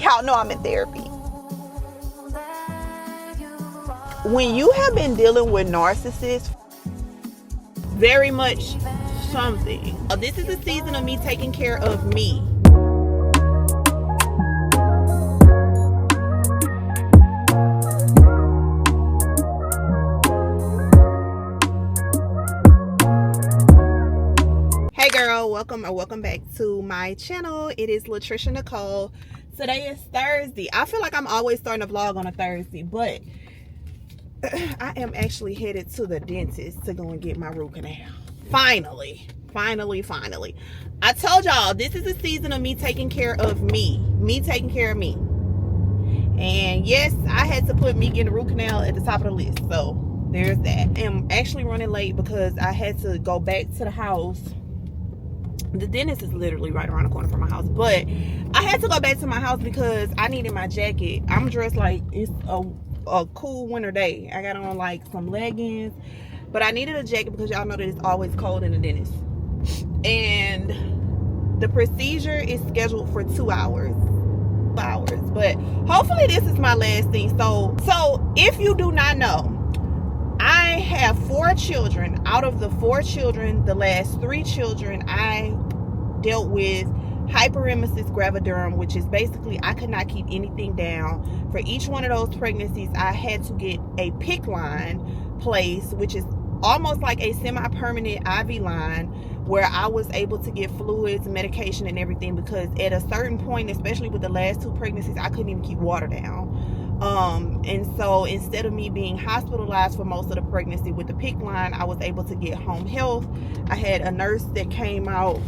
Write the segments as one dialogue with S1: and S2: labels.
S1: Y'all know I'm in therapy. When you have been dealing with narcissists, very much something. This is a season of me taking care of me. Hey girl, welcome back to my channel. It is Latricia Nicole. Today is Thursday. I feel like I'm always starting a vlog on a Thursday, but I am actually headed to the dentist to go and get my root canal. Finally. I told y'all this is a season of me taking care of me. Me taking care of me. And yes, I had to put me getting a root canal at the top of the list. So there's that. I'm actually running late because I had to go back to the house. The dentist is literally right around the corner from my house, but I had to go back to my house because I needed my jacket. I'm dressed like it's a cool winter day. I got on like some leggings, but I needed a jacket because y'all know that it's always cold in the dentist. And the procedure is scheduled for 2 hours. But hopefully this is my last thing. So if you do not know, I have 4 children. Out of the 4 children, the last 3 children, I dealt with hyperemesis gravidarum, which is basically I could not keep anything down. For each one of those pregnancies, I had to get a PICC line placed, which is almost like a semi-permanent IV line, where I was able to get fluids, medication, and everything, because at a certain point, especially with the last 2 pregnancies, I couldn't even keep water down. And so instead of me being hospitalized for most of the pregnancy with the PICC line, I was able to get home health. I had a nurse that came out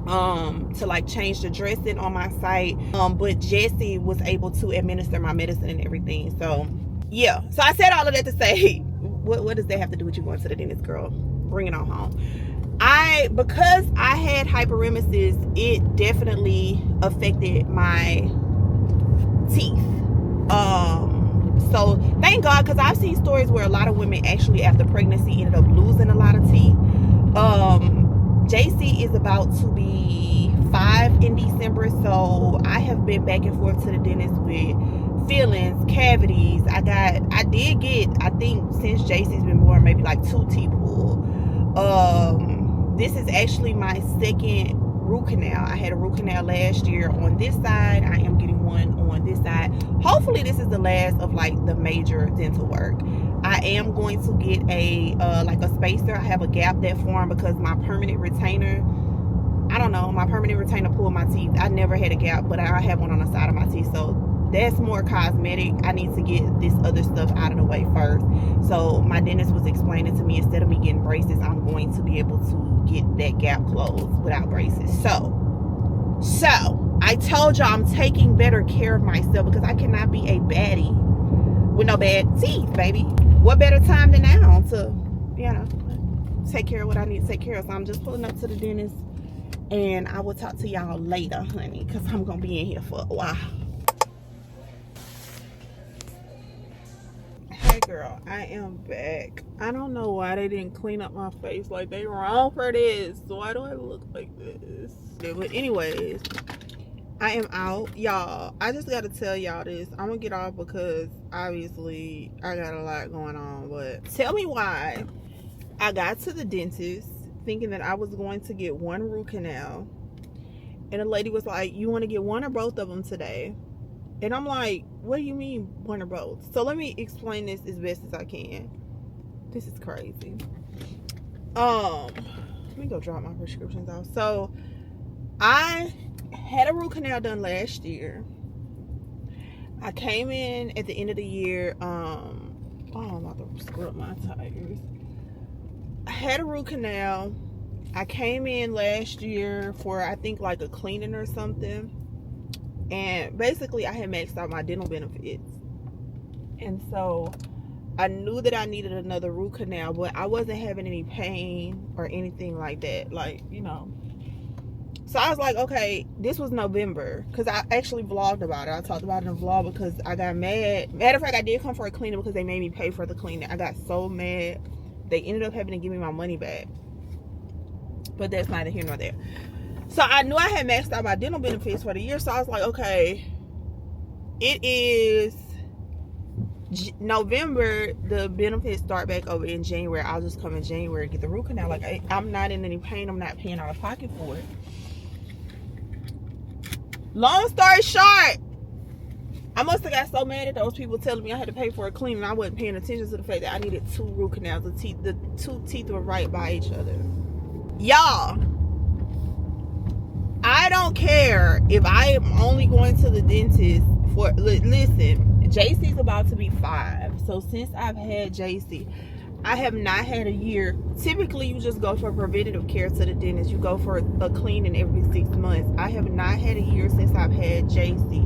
S1: to like change the dressing on my site, but Jesse was able to administer my medicine and everything. So yeah, so I said all of that to say, what does that have to do with you going to the dentist, girl? Bring it on home. Because I had hyperemesis, it definitely affected my teeth. So thank God, because I've seen stories where a lot of women actually after pregnancy ended up losing a lot of teeth. JC is about to be 5 in December, so I have been back and forth to the dentist with fillings, cavities. I did get, I think since JC's been born, maybe like 2 teeth pulled. This is actually my 2nd root canal. I had a root canal last year on this side. I am getting one on this side. Hopefully this is the last of like the major dental work. I am going to get a like a spacer. I have a gap that formed because my permanent retainer, I don't know, my permanent retainer pulled my teeth. I never had a gap, but I have one on the side of my teeth, so that's more cosmetic. I need to get this other stuff out of the way first. So my dentist was explaining to me, instead of me getting braces, I'm going to be able to get that gap closed without braces. So I told y'all I'm taking better care of myself because I cannot be a baddie with no bad teeth, baby. What better time than now to, you know, take care of what I need to take care of. So I'm just pulling up to the dentist, and I will talk to y'all later, honey, because I'm going to be in here for a while. Hey girl, I am back. I don't know why they didn't clean up my face. Like, they wrong for this. Why do I look like this? But anyways, I am out. Y'all, I just gotta tell y'all this. I'm gonna get off because obviously I got a lot going on. But tell me why I got to the dentist thinking that I was going to get 1 root canal, and the lady was like, you want to get 1 or both of them today? And I'm like, what do you mean 1 or both? So let me explain this as best as I can. This is crazy. Let me go drop my prescriptions off. So I had a root canal done last year. I came in at the end of the year. I'm about to scrub my tires. I had a root canal. I came in last year for, I think, like a cleaning or something. And basically, I had maxed out my dental benefits. And so I knew that I needed another root canal, but I wasn't having any pain or anything like that. Like, you know. So I was like, okay, this was November. Because I actually vlogged about it. I talked about it in a vlog because I got mad. Matter of fact, I did come for a cleaning because they made me pay for the cleaning. I got so mad. They ended up having to give me my money back. But that's neither here nor there. So I knew I had maxed out my dental benefits for the year. So I was like, okay, it is November. The benefits start back over in January. I'll just come in January and get the root canal. Like, I'm not in any pain. I'm not paying out of pocket for it. Long story short, I must have got so mad at those people telling me I had to pay for a clean, and I wasn't paying attention to the fact that I needed 2 root canals. The two teeth were right by each other. Y'all, I don't care if I am only going to the dentist for, listen, JC's about to be 5. So since I've had JC, I have not had a year. Typically, you just go for preventative care to the dentist. You go for a cleaning every 6 months. I have not had a year since I've had JC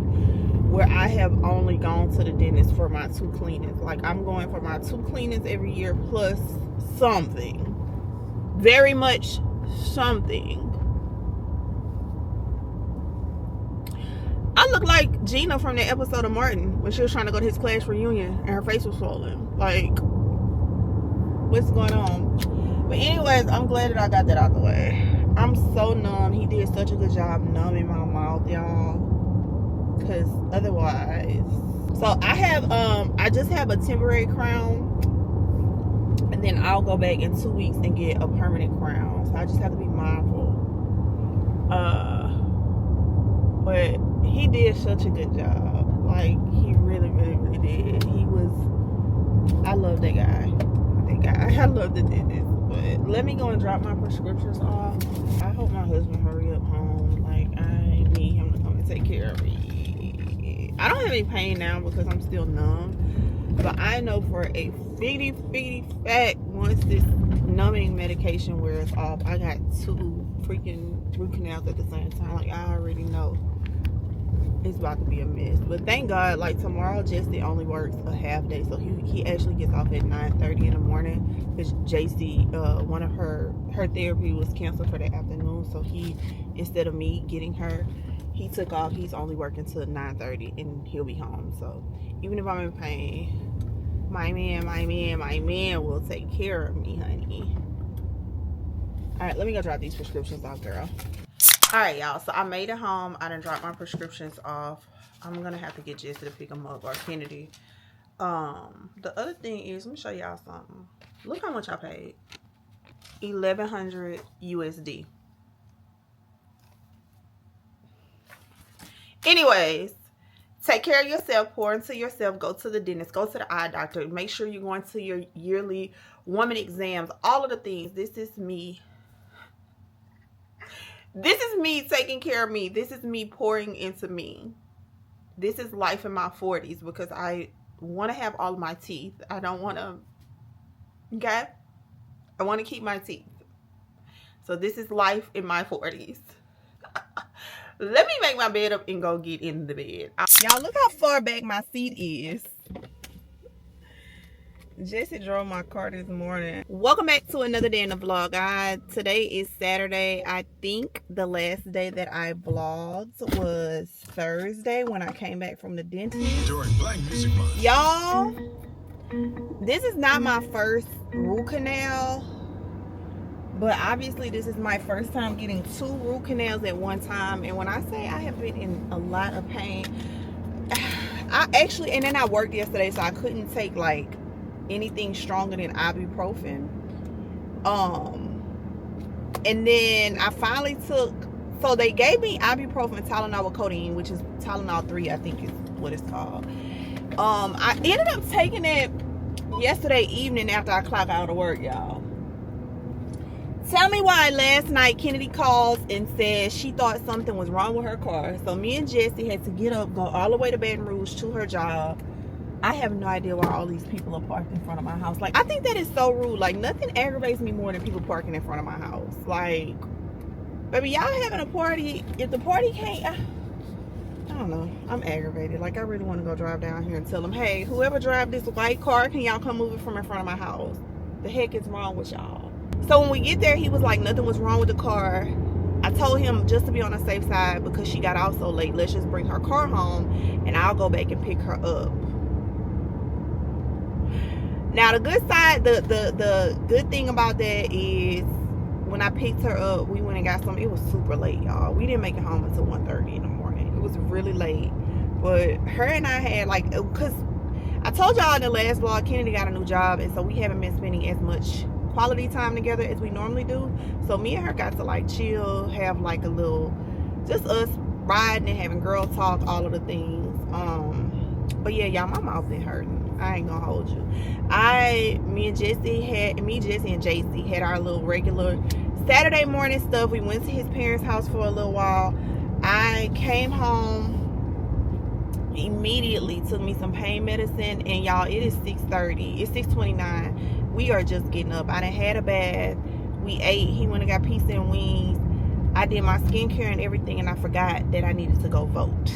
S1: where I have only gone to the dentist for my 2 cleanings. Like, I'm going for my 2 cleanings every year plus something. Very much something. I look like Gina from that episode of Martin when she was trying to go to his class reunion and her face was swollen. Like, what's going on? But anyways, I'm glad that I got that out the way. I'm so numb. He did such a good job numbing my mouth, y'all. Because otherwise, so I just have a temporary crown, and then I'll go back in 2 weeks and get a permanent crown. So I just have to be mindful. But he did such a good job. Like, he really, really, really did. I love that guy. I love the dentist. But let me go and drop my prescriptions off. I hope my husband hurry up home. Like, I need him to come and take care of me. I don't have any pain now because I'm still numb. But I know for a figgity fact, once this numbing medication wears off, I got 2 freaking root canals at the same time. Like, I already know it's about to be a mess. But thank God, like, tomorrow Jesse only works a half day, so he actually gets off at 9:30 in the morning because JC, one of her therapy was canceled for the afternoon, so he, instead of me getting her, he took off. He's only working till 9:30 and he'll be home. So even if I'm in pain, my man will take care of me, honey. All right, let me go drop these prescriptions off, girl. All right, y'all, so I made it home. I done dropped my prescriptions off. I'm gonna have to get Jesse to pick them up, or Kennedy. The other thing is, let me show y'all something. Look how much I paid. $1,100 USD. Anyways, take care of yourself, pour into yourself, go to the dentist, go to the eye doctor, make sure you're going to your yearly woman exams, all of the things. This is me. This is me taking care of me. This is me pouring into me. This is life in my 40s because I want to have all of my teeth. I don't want to, okay? I want to keep my teeth. So this is life in my 40s. Let me make my bed up and go get in the bed. Y'all, look how far back my seat is. Jesse drove my car this morning. Welcome back to another day in the vlog, guys. Today is Saturday. I think the last day that I vlogged was Thursday when I came back from the dentist. During Black Music Month. Y'all, this is not my first root canal, but obviously this is my first time getting 2 root canals at one time. And when I say I have been in a lot of pain, I actually, and then I worked yesterday, so I couldn't take like anything stronger than ibuprofen. And then I finally took, so they gave me ibuprofen, Tylenol with codeine, which is Tylenol 3, I think is what it's called. I ended up taking it yesterday evening after I clocked out of work, y'all. Tell me why last night Kennedy calls and says she thought something was wrong with her car. So me and Jesse had to get up, go all the way to Baton Rouge to her job. I have no idea why all these people are parked in front of my house. Like, I think that is so rude. Like, nothing aggravates me more than people parking in front of my house. Like, baby, y'all having a party. If the party can't, I don't know. I'm aggravated. Like, I really want to go drive down here and tell them, hey, whoever drive this white car, can y'all come move it from in front of my house? The heck is wrong with y'all? So when we get there, he was like, nothing was wrong with the car. I told him just to be on the safe side because she got off so late, let's just bring her car home and I'll go back and pick her up. Now the good side, the good thing about that is when I picked her up, we went and got some. It was super late, y'all. We didn't make it home until 1:30 in the morning. It was really late. But her and I had like, because I told y'all in the last vlog, Kennedy got a new job, and so we haven't been spending as much quality time together as we normally do. So me and her got to like chill, have like a little, just us riding and having girl talk, all of the things. But yeah, y'all, my mouth been hurting. I ain't gonna hold you. Me, Jesse and JC had our little regular Saturday morning stuff. We went to his parents' house for a little while. I came home immediately, took me some pain medicine, and y'all, it is 6:30. It's 6:29. We are just getting up. I done had a bath. We ate. He went and got pizza and wings. I did my skincare and everything, and I forgot that I needed to go vote.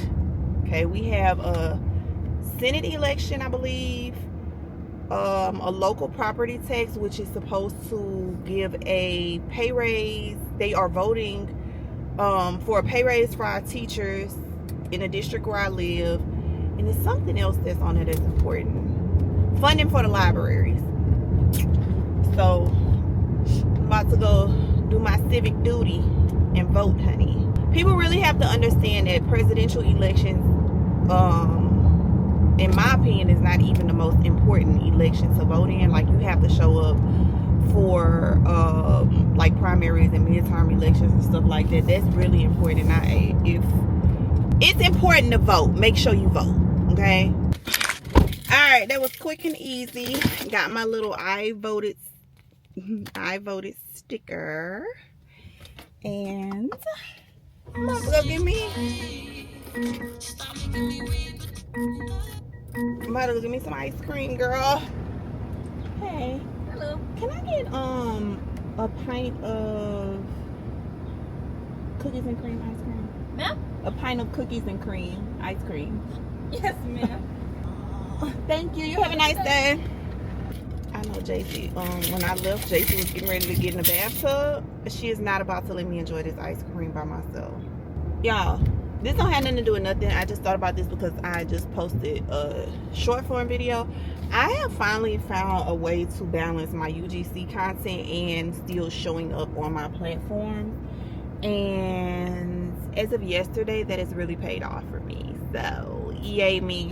S1: Okay, we have a Senate election, I believe, a local property tax, which is supposed to give a pay raise. They are voting for a pay raise for our teachers in the district where I live, and it's something else that's on it that's important. Funding for the libraries. So I'm about to go do my civic duty and vote, honey. People really have to understand that presidential elections, in my opinion, is not even the most important election to vote in. Like, you have to show up for like primaries and midterm elections and stuff like that. That's really important. If it's important to vote, make sure you vote, okay? All right, that was quick and easy. Got my little I voted sticker, and I'm about to go get me some ice cream, girl. Hey.
S2: Hello.
S1: Can I get a pint of cookies and cream ice cream?
S2: Ma'am?
S1: A pint of cookies and cream ice cream.
S2: Yes, ma'am.
S1: Thank you. You have a nice day. I know JC, when I left, JC was getting ready to get in the bathtub. She is not about to let me enjoy this ice cream by myself. Y'all, this don't have nothing to do with nothing. I just thought about this because I just posted a short form video. I have finally found a way to balance my UGC content and still showing up on my platform. And as of yesterday, that has really paid off for me. So, yay me.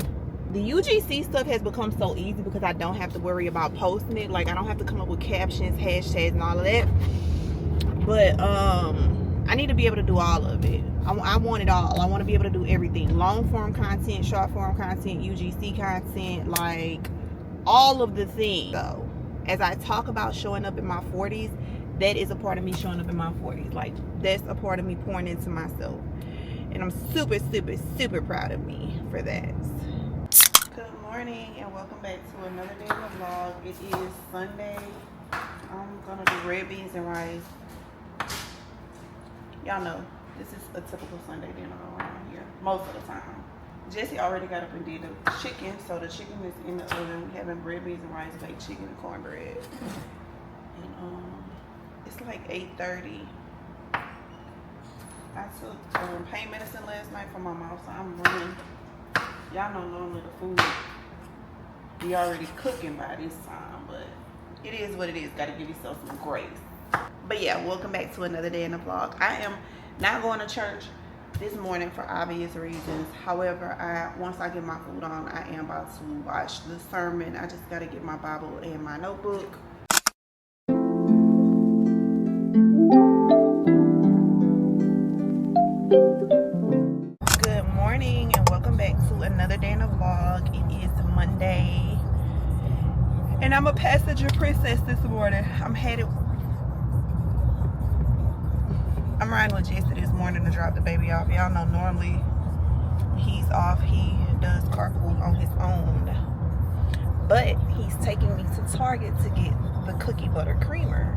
S1: The UGC stuff has become so easy because I don't have to worry about posting it. Like, I don't have to come up with captions, hashtags, and all of that. But I need to be able to do all of it. I want it all. I want to be able to do everything. Long form content, short form content, UGC content, like all of the things. So as I talk about showing up in my 40s, that is a part of me showing up in my 40s. Like, that's a part of me pouring into myself. And I'm super, super, super proud of me for that. Good morning and welcome back to another day in the vlog. It is Sunday. I'm gonna do red beans and rice. Y'all know this is a typical Sunday dinner around here most of the time. Jesse already got up and did the chicken, so the chicken is in the oven. We're having red beans and rice, baked chicken, and cornbread. And it's like 8:30. I took pain medicine last night for my mouth, so I'm running. Y'all know normally the food be already cooking by this time, but it is what it is. Gotta give yourself some grace. But yeah, welcome back to another day in the vlog. I am not going to church this morning for obvious reasons. However, once I get my food on, I am about to watch the sermon. I just gotta get my Bible and my notebook. Good morning and welcome back to another day in the vlog. It is Monday and I'm a passenger princess this morning. I'm riding with Jesse this morning to drop the baby off. Y'all know normally when he's off, he does carpool on his own. But he's taking me to Target to get the cookie butter creamer.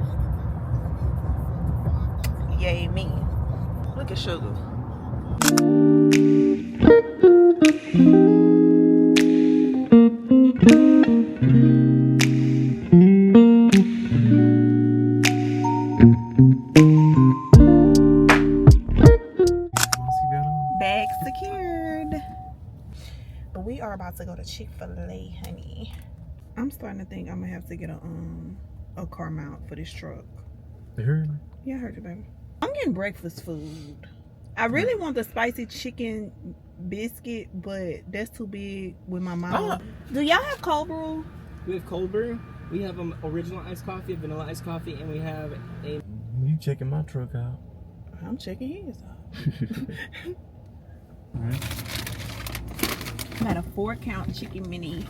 S1: Yay me. Look at Sugar. Bag secured. But we are about to go to Chick-fil-A, honey. I'm starting to think I'm gonna have to get a car mount for this truck.
S3: You heard me?
S1: Yeah, I heard you, baby. I'm getting breakfast food. I really want the spicy chicken biscuit, but that's too big with my mouth. Do y'all have cold brew?
S2: We have cold brew. We have original iced coffee, vanilla iced coffee, and we have a...
S3: You checking my truck out?
S1: I'm checking his out.
S3: Alright.
S1: I got a 4-count chicken mini.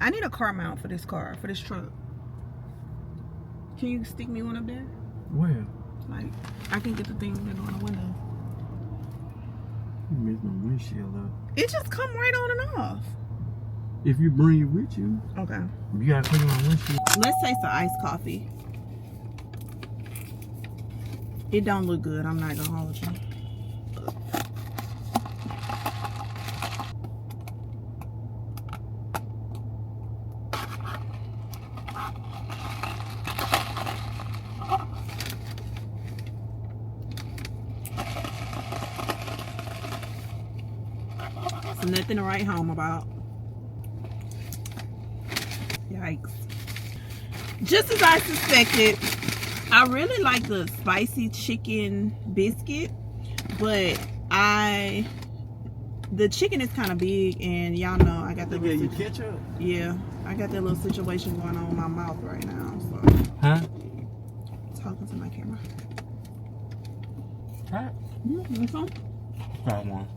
S1: I need a car mount for this car, for this truck. Can you stick me one up there?
S3: Where?
S1: Like, I can get the thing that on the window.
S3: You missed my windshield up.
S1: It just come right on and off.
S3: If you bring it with you.
S1: Okay.
S3: You gotta clean my windshield.
S1: Let's taste the iced coffee. It don't look good, I'm not gonna hold you. So nothing to write home about. Yikes. Just as I suspected, I really like the spicy chicken biscuit, but the chicken is kind of big, and y'all know I got the little
S3: ketchup?
S1: Yeah, I got that little situation going on in my mouth right now, so.
S3: Huh?
S1: Talking to my camera.
S3: Huh?
S1: This one?
S3: Got one.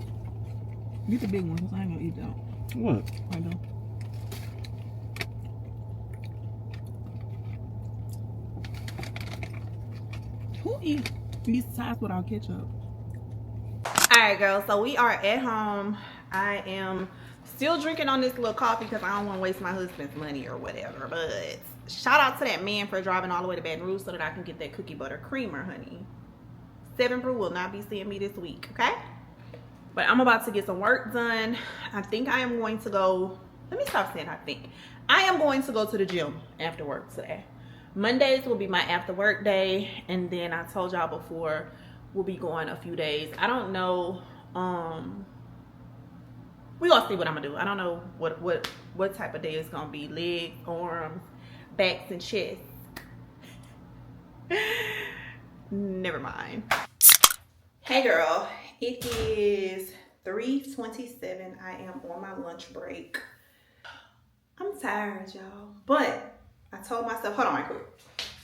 S1: Get the big one, because I ain't gonna eat that.
S3: What?
S1: Right now. Who eats these sides without ketchup? Alright, girls, so we are at home. I am still drinking on this little coffee because I don't want to waste my husband's money or whatever. But shout out to that man for driving all the way to Baton Rouge so that I can get that cookie butter creamer, honey. 7 Brew will not be seeing me this week, okay? But I'm about to get some work done. I think I am going to go, let me stop saying I think. I am going to go to the gym after work today. Mondays will be my after work day, and then I told y'all before we'll be going a few days. I don't know, we gonna see what I'm gonna do. I don't know what type of day it's gonna be. Legs, arms, backs, and chests. Never mind. Hey girl, it is 3:27. I am on my lunch break. I'm tired, y'all, but I told myself, hold on right quick.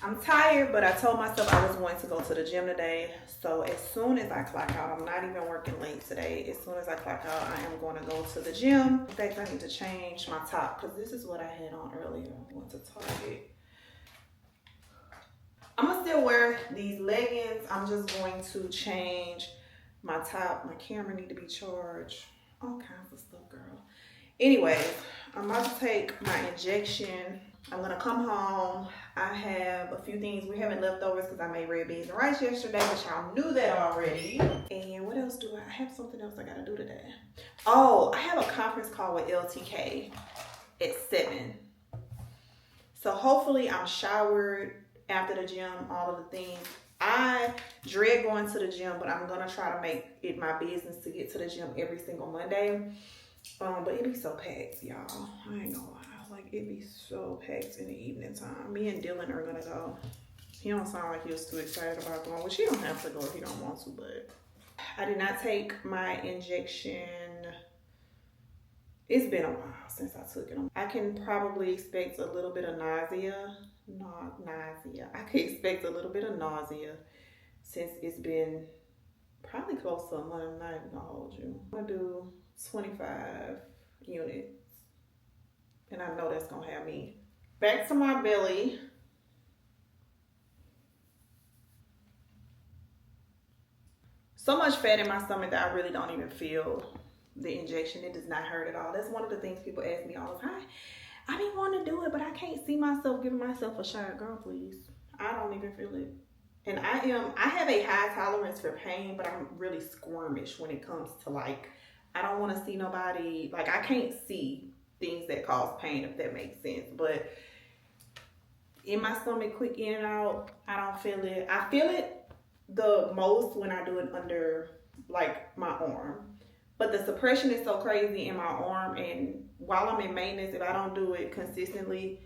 S1: I'm tired, but I told myself I was going to go to the gym today. So as soon as I clock out, I'm not even working late today. As soon as I clock out, I am going to go to the gym. In fact, I need to change my top because this is what I had on earlier. I went to Target. I'm gonna still wear these leggings. I'm just going to change my top. My camera need to be charged. All kinds of stuff, girl. Anyway, I'm about to take my injection. I'm gonna come home. I have a few things. We having leftovers because I made red beans and rice yesterday, but y'all knew that already. And what else do I have? Something else I gotta do today. Oh, I have a conference call with LTK at 7. So hopefully I'm showered after the gym, all of the things. I dread going to the gym, but I'm gonna try to make it my business to get to the gym every single Monday. But it be so packed, y'all. I ain't gonna lie. Like, it be so packed in the evening time. Me and Dylan are gonna go. He don't sound like he was too excited about going, which he don't have to go if he don't want to, but I did not take my injection. It's been a while since I took it. I can probably expect a little bit of nausea. I could expect a little bit of nausea since it's been probably close to a month. I'm not even gonna hold you. I'm gonna do 25 units. And I know that's gonna have me back to my belly. So much fat in my stomach that I really don't even feel the injection. It does not hurt at all. That's one of the things people ask me all the time. I didn't want to do it, but I can't see myself giving myself a shot. Girl, please. I don't even feel it. And I have a high tolerance for pain, but I'm really squirmish when it comes to, like, I don't want to see nobody, like, I can't see things that cause pain, if that makes sense. But in my stomach, quick in and out, I don't feel it. I feel it the most when I do it under, like, my arm. But the suppression is so crazy in my arm, and while I'm in maintenance, if I don't do it consistently,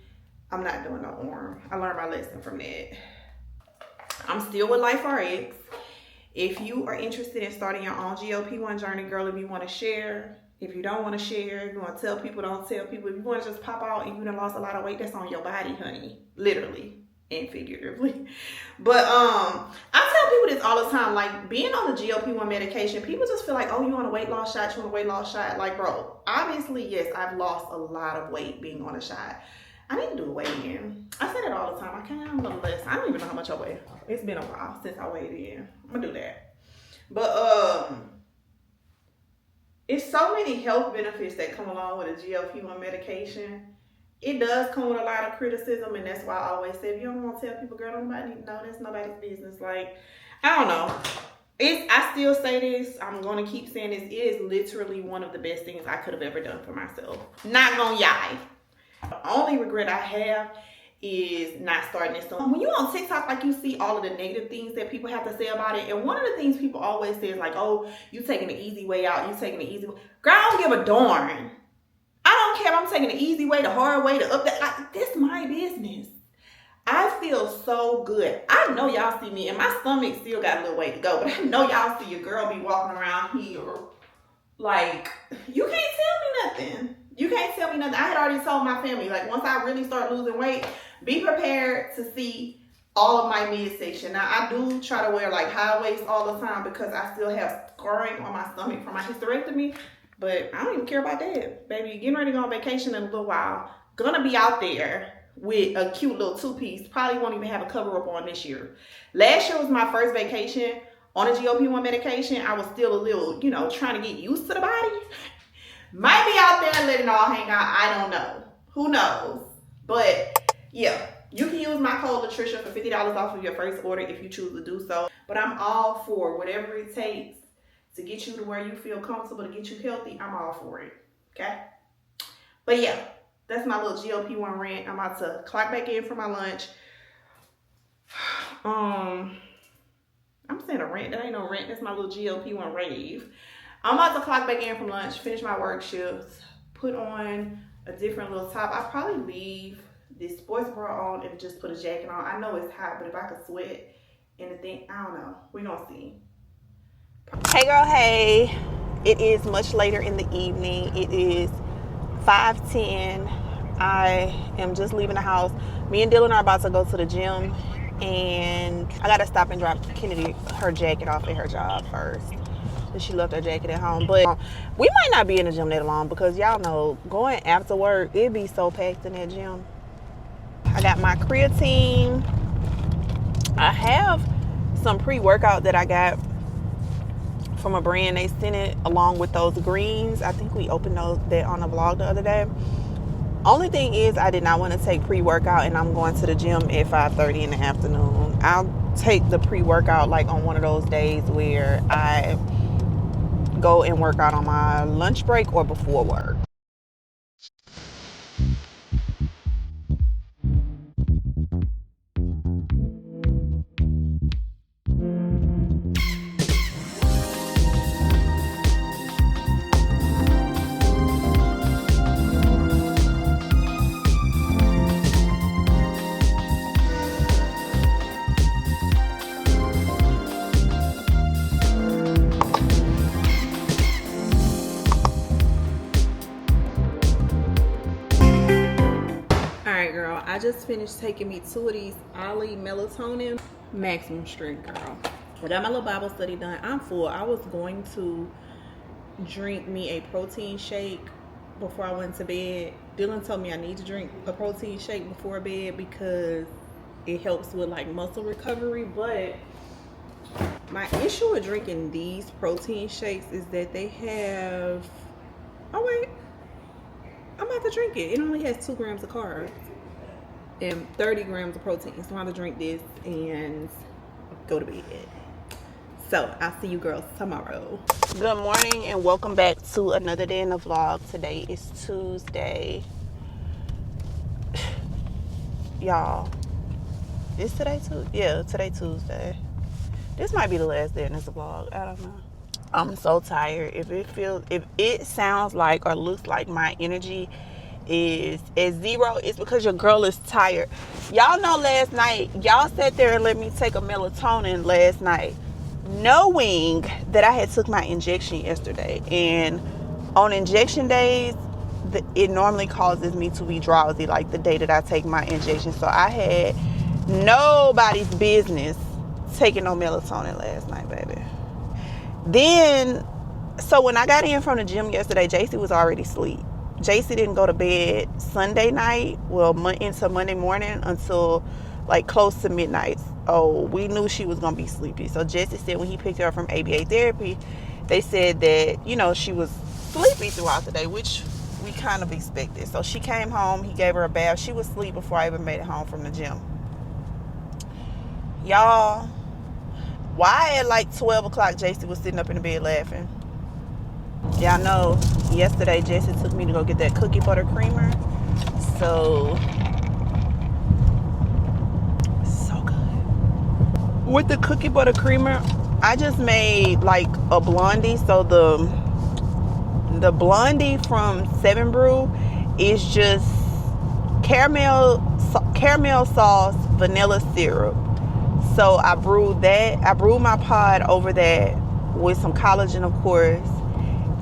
S1: I'm not doing no arm. I learned my lesson from that. I'm still with LifeRx, If you are interested in starting your own GLP-1 journey, girl, if you want to share, if you don't want to share, if you want to tell people, don't tell people. If you want to just pop out and you done lost a lot of weight, that's on your body, honey. Literally and figuratively. But I tell people this all the time, like being on the GLP-1 medication, people just feel like, oh, you want a weight loss shot, you want a weight loss shot. Like, bro, obviously, yes, I've lost a lot of weight being on a shot. I need to do a weigh-in. I say that all the time. I can't remember less. I don't even know how much I weigh. It's been a while since I weighed in. I'm gonna do that. But it's so many health benefits that come along with a GLP-1 medication. It does come with a lot of criticism, and that's why I always say, if you don't want to tell people, girl, nobody need to know. That's nobody's business. Like, I don't know. I still say this. I'm gonna keep saying this. It is literally one of the best things I could have ever done for myself. Not gonna lie. The only regret I have is not starting this. So when you on TikTok, like, you see all of the negative things that people have to say about it. And one of the things people always say is like, oh, you taking the easy way out. You taking the easy way. Girl, I don't give a darn. I don't care if I'm taking the easy way, the hard way, the up that. Like, this my business. I feel so good. I know y'all see me, and my stomach still got a little way to go. But I know y'all see your girl be walking around here. Like, you can't tell me nothing. You can't tell me nothing. I had already told my family, like, once I really start losing weight, be prepared to see all of my midsection. Now, I do try to wear, like, high waist all the time because I still have scarring on my stomach from my hysterectomy. But I don't even care about that. Baby, getting ready to go on vacation in a little while. Gonna be out there with a cute little two-piece. Probably won't even have a cover-up on this year. Last year was my first vacation on a GLP-1 medication. I was still a little, you know, trying to get used to the body. Might be out there and let it all hang out. I don't know. Who knows? But yeah, you can use my code Latricia for $50 off of your first order if you choose to do so. But I'm all for whatever it takes to get you to where you feel comfortable, to get you healthy. I'm all for it. Okay? But yeah, that's my little GLP-1 rant. I'm about to clock back in for my lunch. I'm saying a rant. That ain't no rant. That's my little GLP-1 rave. I'm about to clock back in from lunch, finish my work shifts, put on a different little top. I'll probably leave this sports bra on and just put a jacket on. I know it's hot, but if I could sweat in the thing, I don't know. We're going to see. Hey, girl, hey. It is much later in the evening. It is 5:10. I am just leaving the house. Me and Dylan are about to go to the gym, and I got to stop and drop Kennedy her jacket off at her job first. She left her jacket at home, but we might not be in the gym that long because y'all know going after work, it be so packed in that gym. I got my creatine. I have some pre-workout that I got from a brand. They sent it along with those greens. I think we opened that on the vlog the other day. Only thing is, I did not want to take pre-workout, and I'm going to the gym at 5:30 in the afternoon. I'll take the pre-workout like on one of those days where I go and work out on my lunch break or before work. I just finished taking me two of these Ollie melatonin maximum strength, girl. I got my little Bible study done. I'm full. I was going to drink me a protein shake before I went to bed. Dylan told me I need to drink a protein shake before bed because it helps with like muscle recovery. But my issue with drinking these protein shakes is that they have, oh wait, I'm about to drink it. It only has 2 grams of carbs and 30 grams of protein. So I'm going to drink this and go to bed. So I'll see you girls tomorrow. Good morning and welcome back to another day in the vlog. Today is Tuesday. Y'all, is today Tuesday? Yeah, today Tuesday. This might be the last day in this vlog. I don't know. I'm so tired. If it sounds like or looks like my energy is at 0, it's because your girl is tired. Y'all know last night, y'all sat there and let me take a melatonin last night. knowing that I had took my injection yesterday, and on injection days, it normally causes me to be drowsy, like the day that I take my injection. So I had nobody's business taking no melatonin last night, baby. Then, so when I got in from the gym yesterday, JC was already asleep. JC didn't go to bed Sunday night, into Monday morning until like close to midnight. Oh, we knew she was going to be sleepy. So Jesse said when he picked her up from ABA therapy, they said that, you know, she was sleepy throughout the day, which we kind of expected. So she came home, he gave her a bath. She was asleep before I even made it home from the gym. Y'all, why at like 12 o'clock JC was sitting up in the bed laughing? Y'all know yesterday Jesse took me to go get that cookie butter creamer. So good. With the cookie butter creamer, I just made like a blondie. So the blondie from 7 Brew is just caramel sauce, vanilla syrup. So I brewed that. I brewed my pod over that with some collagen, of course.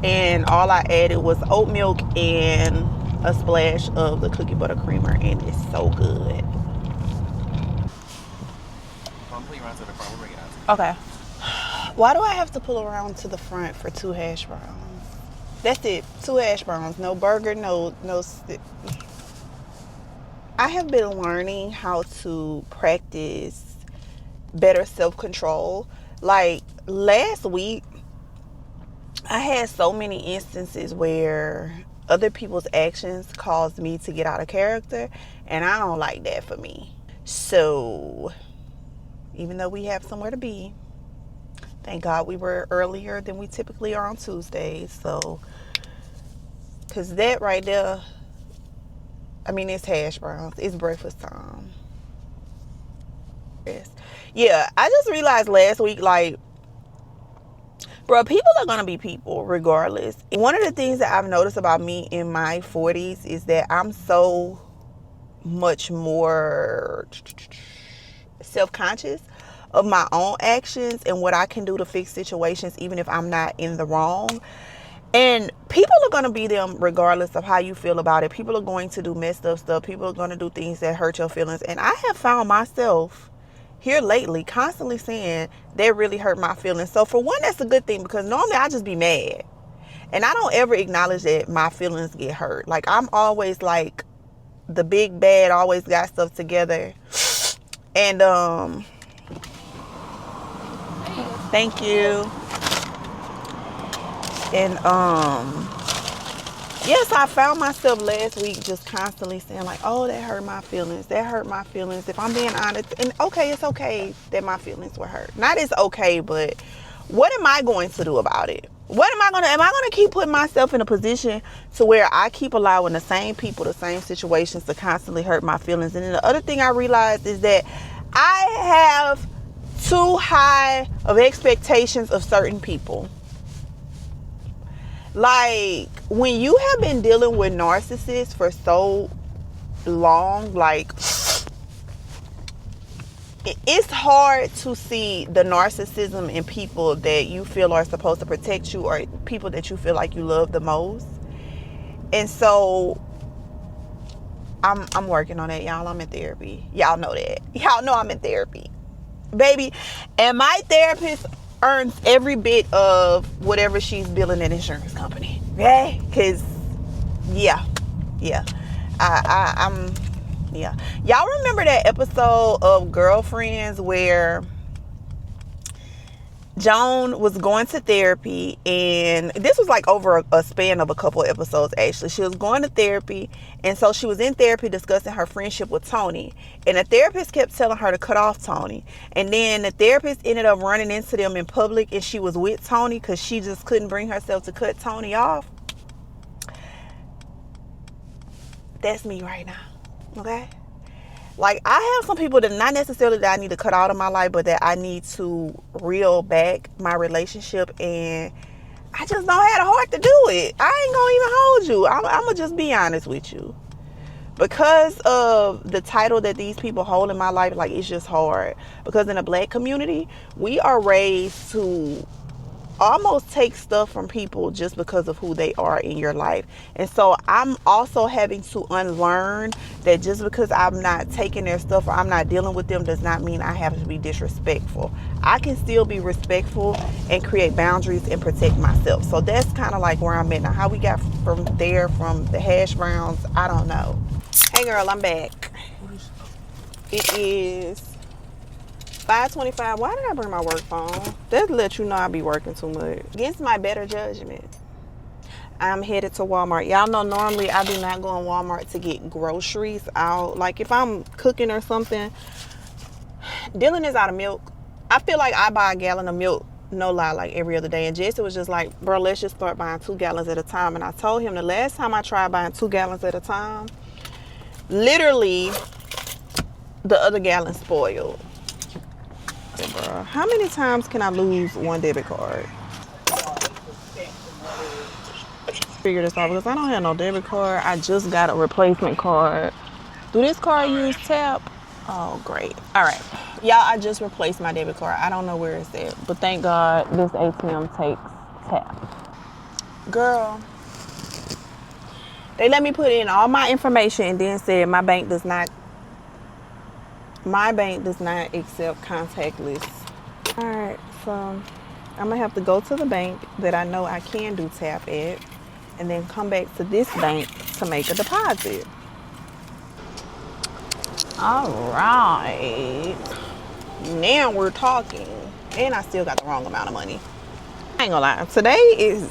S1: And all I added was oat milk and a splash of the cookie butter creamer. And it's so good. Okay. Why do I have to pull around to the front for 2 hash browns? That's it. 2 hash browns. No burger, no. I have been learning how to practice better self-control. Like last week, I had so many instances where other people's actions caused me to get out of character, and I don't like that for me. So even though we have somewhere to be, thank God we were earlier than we typically are on Tuesdays. So, because that right there, I mean, it's hash browns. It's breakfast time. Yeah, I just realized last week, like, bro, people are going to be people regardless. One of the things that I've noticed about me in my 40s is that I'm so much more self-conscious of my own actions and what I can do to fix situations, even if I'm not in the wrong. And people are going to be them regardless of how you feel about it. People are going to do messed up stuff. People are going to do things that hurt your feelings. And I have found myself here lately constantly saying that really hurt my feelings. So for one, that's a good thing, because normally I just be mad. And I don't ever acknowledge that my feelings get hurt. Like, I'm always like the big bad, always got stuff together. And thank you. And yes, I found myself last week just constantly saying like, oh, that hurt my feelings. That hurt my feelings. If I'm being honest, and okay, it's okay that my feelings were hurt. Not it's okay, but what am I going to do about it? Am I going to keep putting myself in a position to where I keep allowing the same people, the same situations to constantly hurt my feelings? And then the other thing I realized is that I have too high of expectations of certain people. Like, when you have been dealing with narcissists for so long, like, it's hard to see the narcissism in people that you feel are supposed to protect you, or people that you feel like you love the most. And so I'm working on that, y'all. I'm in therapy. Y'all know that. Y'all know I'm in therapy, baby. And my therapist earns every bit of whatever she's billing that insurance company. Okay? Because, yeah. I'm yeah. Y'all remember that episode of Girlfriends where Joan was going to therapy, and this was like over a span of a couple of episodes, actually. She was going to therapy, and so she was in therapy discussing her friendship with Tony, and the therapist kept telling her to cut off Tony. And then the therapist ended up running into them in public, and she was with Tony because she just couldn't bring herself to cut Tony off. That's me right now. Okay? Like, I have some people that not necessarily that I need to cut out of my life, but that I need to reel back my relationship, and I just don't have the heart to do it. I ain't gonna even hold you. I'm gonna just be honest with you. because of the title that these people hold in my life, like, it's just hard. Because in the Black community, we are raised to almost take stuff from people just because of who they are in your life. And so I'm also having to unlearn that just because I'm not taking their stuff or I'm not dealing with them does not mean I have to be disrespectful. I can still be respectful and create boundaries and protect myself. So that's kind of like where I'm at now. How we got from there, from the hash browns, I don't know. Hey girl, I'm back. It is 5:25. Why did I bring my work phone? That let you know I be working too much. Against my better judgment, I'm headed to Walmart. Y'all know normally I do not go in Walmart to get groceries out. Like if I'm cooking or something, Dylan is out of milk. I feel like I buy a gallon of milk, no lie, like every other day. And Jesse was just like, bro, let's just start buying 2 gallons at a time. And I told him the last time I tried buying 2 gallons at a time, literally the other gallon spoiled. Bro, how many times can I lose one debit card? Figure this out because I don't have no debit card. I just got a replacement card. Do this card use tap? Oh, great. All right. Y'all, I just replaced my debit card. I don't know where it's at, but thank God this ATM takes tap. Girl, they let me put in all my information and then said my bank does not accept contactless. All right, so I'm gonna have to go to the bank that I know I can do tap at and then come back to this bank to make a deposit. All right, now we're talking. And I still got the wrong amount of money. I ain't gonna lie, today is,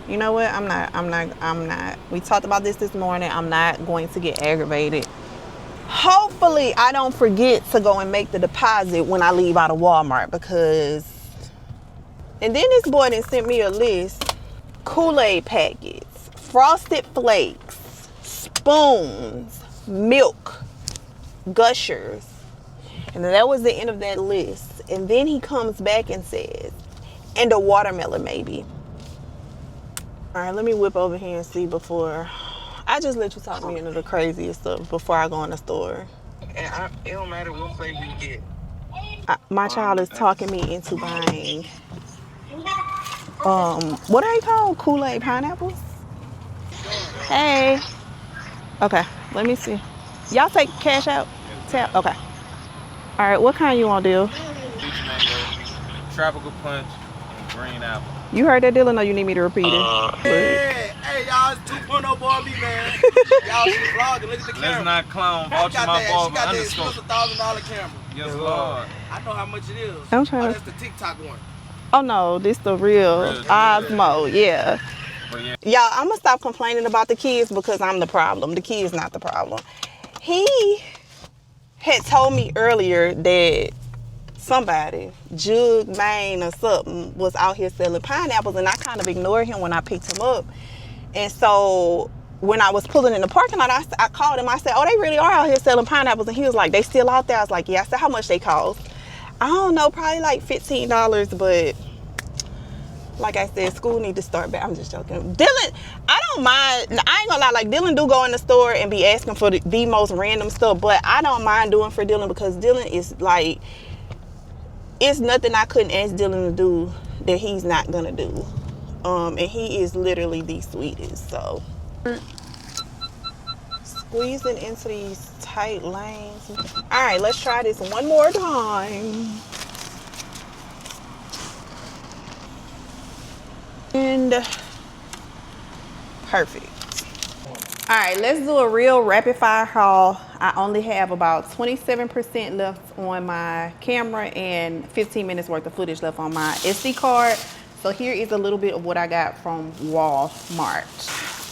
S1: you know what, I'm not, we talked about this morning. I'm not going to get aggravated. Hopefully I don't forget to go and make the deposit when I leave out of Walmart because, and then this boy done sent me a list. Kool-Aid packets, Frosted Flakes, spoons, milk, Gushers. And that was the end of that list. And then he comes back and says, and a watermelon maybe. All right, let me whip over here and see before. I just let you talk me into the craziest stuff before I go in the store.
S4: And it don't matter what flavor you get.
S1: My child is talking me into buying, what are they called? Kool-Aid pineapples? Hey. Okay, let me see. Y'all take cash out? Tap? Okay. All right, what kind you want to do?
S5: Peach mango, tropical punch, and green apple.
S1: You heard that, Dylan, or you need me to repeat it?
S3: Hey, y'all, it's 2.0 boy me, man. Y'all should vlog and look at the camera.
S5: Let's not clown.
S3: She
S5: Watch
S3: got
S5: my
S3: that,
S5: ball
S3: she got that
S5: underscore.
S3: exclusive $1,000 camera.
S5: Yes, Lord.
S3: I know how much it is.
S1: I'm trying to.
S3: That's the TikTok one.
S1: Oh no, this the real Osmo, yeah.
S5: But yeah.
S1: Y'all, I'm gonna stop complaining about the kids because I'm the problem. The kid's not the problem. He had told me earlier that somebody, Jug, Maine or something, was out here selling pineapples, and I kind of ignored him when I picked him up. And so when I was pulling in the parking lot, I called him. I said, oh, they really are out here selling pineapples. And he was like, they still out there? I was like, yeah. I said, how much they cost? I don't know, probably like $15, but like I said, school need to start back. I'm just joking. Dylan, I don't mind. I ain't gonna lie, like Dylan do go in the store and be asking for the most random stuff, but I don't mind doing for Dylan because Dylan is like, it's nothing I couldn't ask Dylan to do that he's not gonna do. And he is literally the sweetest, so. Squeezing into these tight lanes. All right, let's try this one more time. And perfect. All right, let's do a real rapid fire haul. I only have about 27% left on my camera and 15 minutes worth of footage left on my SD card. So here is a little bit of what I got from Walmart.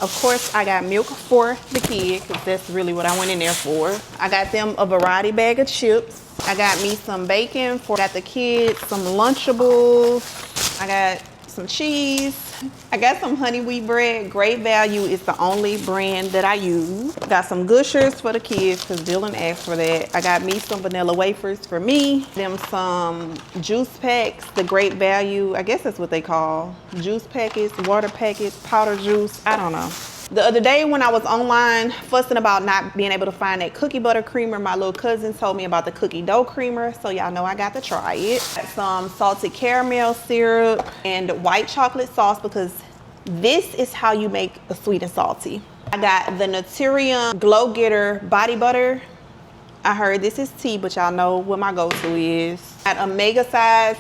S1: Of course, I got milk for the kid because that's really what I went in there for. I got them a variety bag of chips. I got me some bacon got the kids some Lunchables. I got some cheese. I got some honey wheat bread. Great Value is the only brand that I use. Got some Gushers for the kids because Dylan asked for that. I got me some vanilla wafers for me. Them some juice packs, the Great Value, I guess that's what they call. Juice packets, water packets, powder juice, I don't know. The other day when I was online fussing about not being able to find that cookie butter creamer, my little cousin told me about the cookie dough creamer, so y'all know I got to try it. Some salted caramel syrup and white chocolate sauce, because this is how you make a sweet and salty. I got the Naturium Glow Getter body butter. I heard this is tea, but y'all know what my go-to is. Got a mega size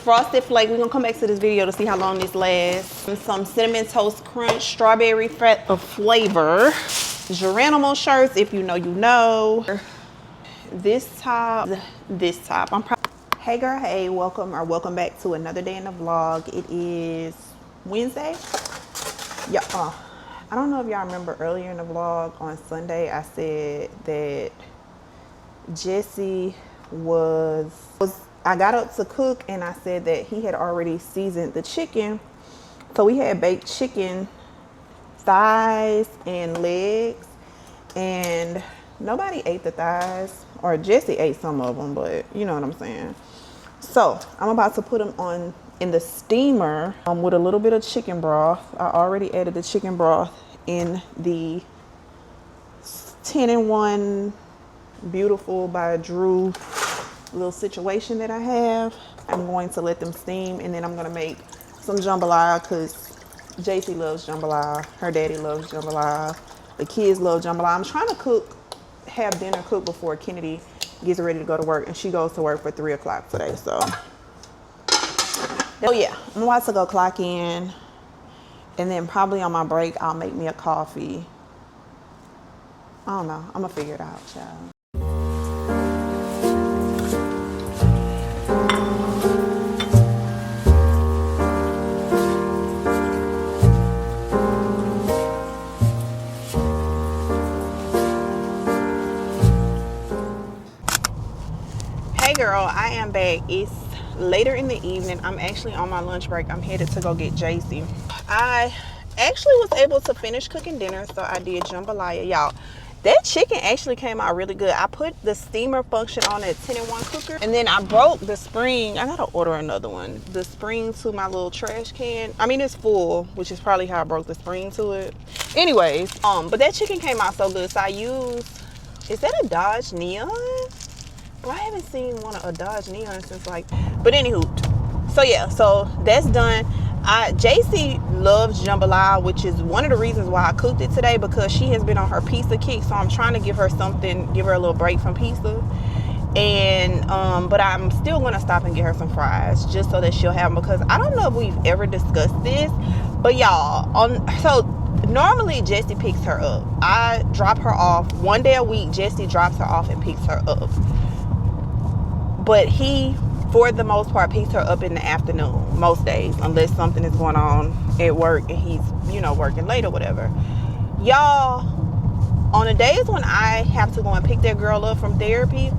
S1: Frosted Flake. We're gonna come back to this video to see how long this lasts. And some Cinnamon Toast Crunch strawberry flavor. Geronimo shirts, if you know, you know. This top. Hey girl, hey, welcome back to another day in the vlog. It is Wednesday. Yeah, I don't know if y'all remember earlier in the vlog on Sunday, I said that Jesse I got up to cook and I said that he had already seasoned the chicken. So we had baked chicken thighs and legs, and nobody ate the thighs, or Jesse ate some of them, but you know what I'm saying. So I'm about to put them on in the steamer with a little bit of chicken broth. I already added the chicken broth in the 10-in-1 Beautiful by Drew little situation that I have. I'm going to let them steam, and then I'm going to make some jambalaya, because JC loves jambalaya, her daddy loves jambalaya, the kids love jambalaya. I'm trying to have dinner cooked before Kennedy gets ready to go to work, and she goes to work for 3 o'clock today. So oh yeah, I'm about to go clock in, and then probably on my break I'll make me a coffee. I don't know, I'm gonna figure it out, child. Girl, I am back. It's later in the evening. I'm actually on my lunch break. I'm headed to go get JC. I actually was able to finish cooking dinner, so I did jambalaya. Y'all, that chicken actually came out really good. I put the steamer function on that 10-in-1 cooker, and then I broke the spring. I gotta order another one. The spring to my little trash can. I mean, it's full, which is probably how I broke the spring to it. Anyways, but that chicken came out so good. So I used, is that a Dodge Neon? Well, I haven't seen a Dodge Neon since but anywho, so yeah, so that's done. JC loves jambalaya, which is one of the reasons why I cooked it today, because she has been on her pizza kick, so I'm trying to give her a little break from pizza. And but I'm still gonna stop and get her some fries, just so that she'll have them, because I don't know if we've ever discussed this, but y'all, so normally Jesse picks her up. I drop her off one day a week. Jesse drops her off and picks her up. But he, for the most part, picks her up in the afternoon most days, unless something is going on at work and he's, working late or whatever. Y'all, on the days when I have to go and pick that girl up from therapy,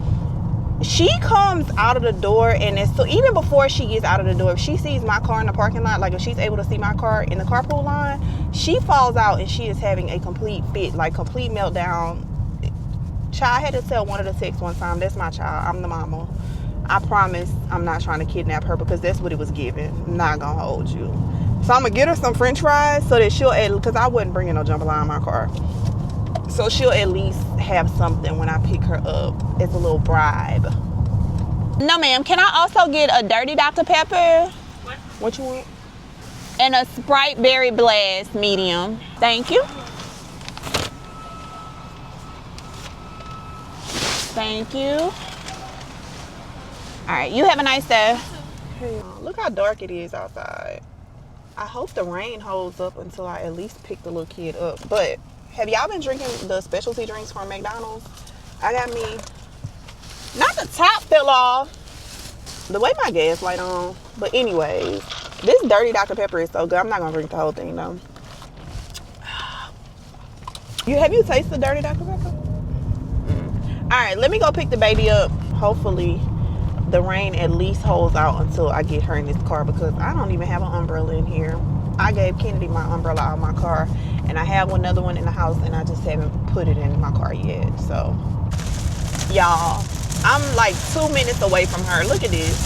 S1: she comes out of the door, and so even before she gets out of the door, if she sees my car in the parking lot, like if she's able to see my car in the carpool line, she falls out and she is having a complete fit, complete meltdown. Child, I had to tell one of the texts one time, that's my child, I'm the mama. I promise I'm not trying to kidnap her, because that's what it was given. I'm not gonna hold you. So I'm gonna get her some french fries so that she'll, because I wasn't bringing no jambalaya in my car, so she'll at least have something when I pick her up as a little bribe. No ma'am, can I also get a dirty Dr. Pepper? What you want? And a Sprite Berry Blast medium. Thank you. Thank you. All right, you have a nice day. Hey, look how dark it is outside. I hope the rain holds up until I at least pick the little kid up. But have y'all been drinking the specialty drinks from McDonald's? I got me, not the top fell off, the way my gas light on. But anyways, this dirty Dr. Pepper is so good. I'm not gonna drink the whole thing though. Have you tasted dirty Dr. Pepper? All right, let me go pick the baby up. Hopefully the rain at least holds out until I get her in this car, because I don't even have an umbrella in here. I gave Kennedy my umbrella out of my car, and I have another one in the house, and I just haven't put it in my car yet. So y'all, I'm 2 minutes away from her. Look at this.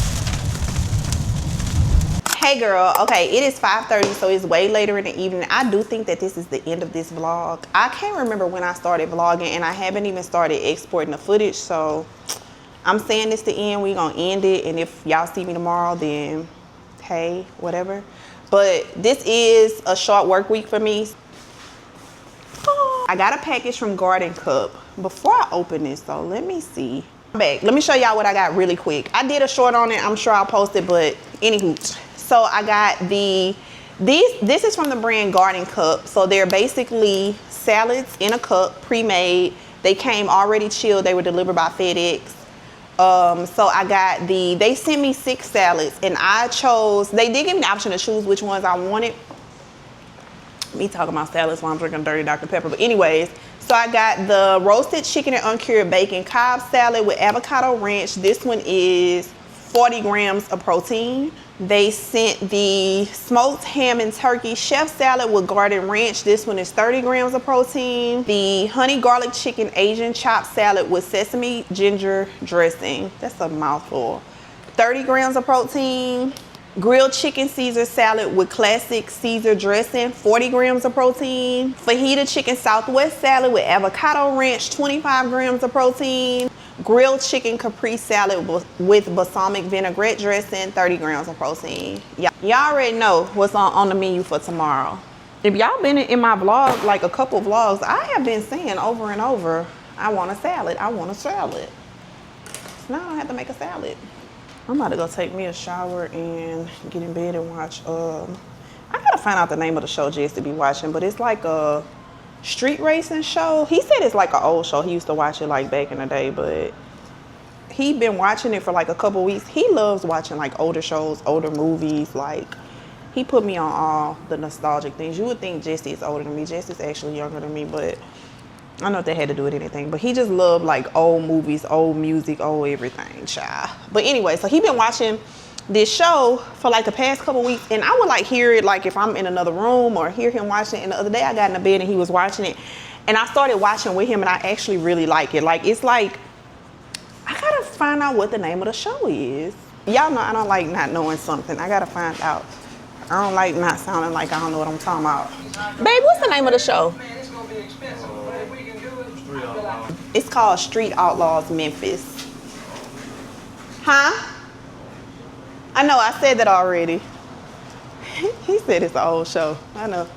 S1: Hey girl, okay, it is 5:30, so it's way later in the evening. I do think that this is the end of this vlog. I can't remember when I started vlogging, and I haven't even started exporting the footage, so I'm saying this the end. We gonna end it, and if y'all see me tomorrow, then hey, whatever. But this is a short work week for me. I got a package from Garden Cup. Before I open this though, let me see. Back, let me show y'all what I got really quick. I did a short on it, I'm sure I'll post it, but anywho. So I got this is from the brand Garden Cup. So they're basically salads in a cup, pre-made. They came already chilled. They were delivered by FedEx. So I got they sent me 6 salads, and I chose, they did give me the option to choose which ones I wanted. Me talking about salads while I'm drinking dirty Dr. Pepper. But anyways, so I got the roasted chicken and uncured bacon Cobb salad with avocado ranch. This one is 40 grams of protein. They sent the smoked ham and turkey chef salad with garden ranch. This one is 30 grams of protein. The honey garlic chicken Asian chopped salad with sesame ginger dressing. That's a mouthful. 30 grams of protein. Grilled chicken Caesar salad with classic Caesar dressing, 40 grams of protein. Fajita chicken Southwest salad with avocado ranch, 25 grams of protein. Grilled chicken Capri salad with balsamic vinaigrette dressing, 30 grams of protein. Y'all already know what's on the menu for tomorrow. If y'all been in my vlog, like a couple vlogs, I have been saying over and over, I want a salad, I want a salad. So now I don't have to make a salad. I'm about to go take me a shower and get in bed and watch, I gotta find out the name of the show Jess to be watching, but it's like a street racing show. He said it's like an old show. He used to watch it like back in the day, but he been watching it for like a couple weeks. He loves watching like older shows, older movies. Like, he put me on all the nostalgic things. You would think Jesse is older than me. Jesse's actually younger than me, but I don't know if that had to do with anything, but he just loved like old movies, old music, old everything, child. But anyway, so he been watching this show for like the past couple weeks, and I would like hear it like if I'm in another room or hear him watching it. And the other day I got in the bed and he was watching it, and I started watching with him, and I actually really like it. Like, it's like, I gotta find out what the name of the show is. Y'all know I don't like not knowing something. I gotta find out. I don't like not sounding like I don't know what I'm talking about. Babe, what's the name of the show? It's called Street Outlaws Memphis. Huh? I know, I said that already. He said it's an old show. I know.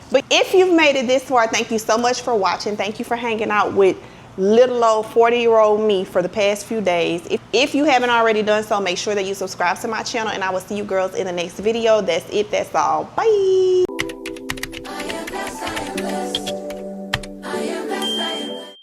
S1: But if you've made it this far, thank you so much for watching. Thank you for hanging out with little old 40-year-old me for the past few days. If you haven't already done so, make sure that you subscribe to my channel, and I will see you girls in the next video. That's it. That's all. Bye.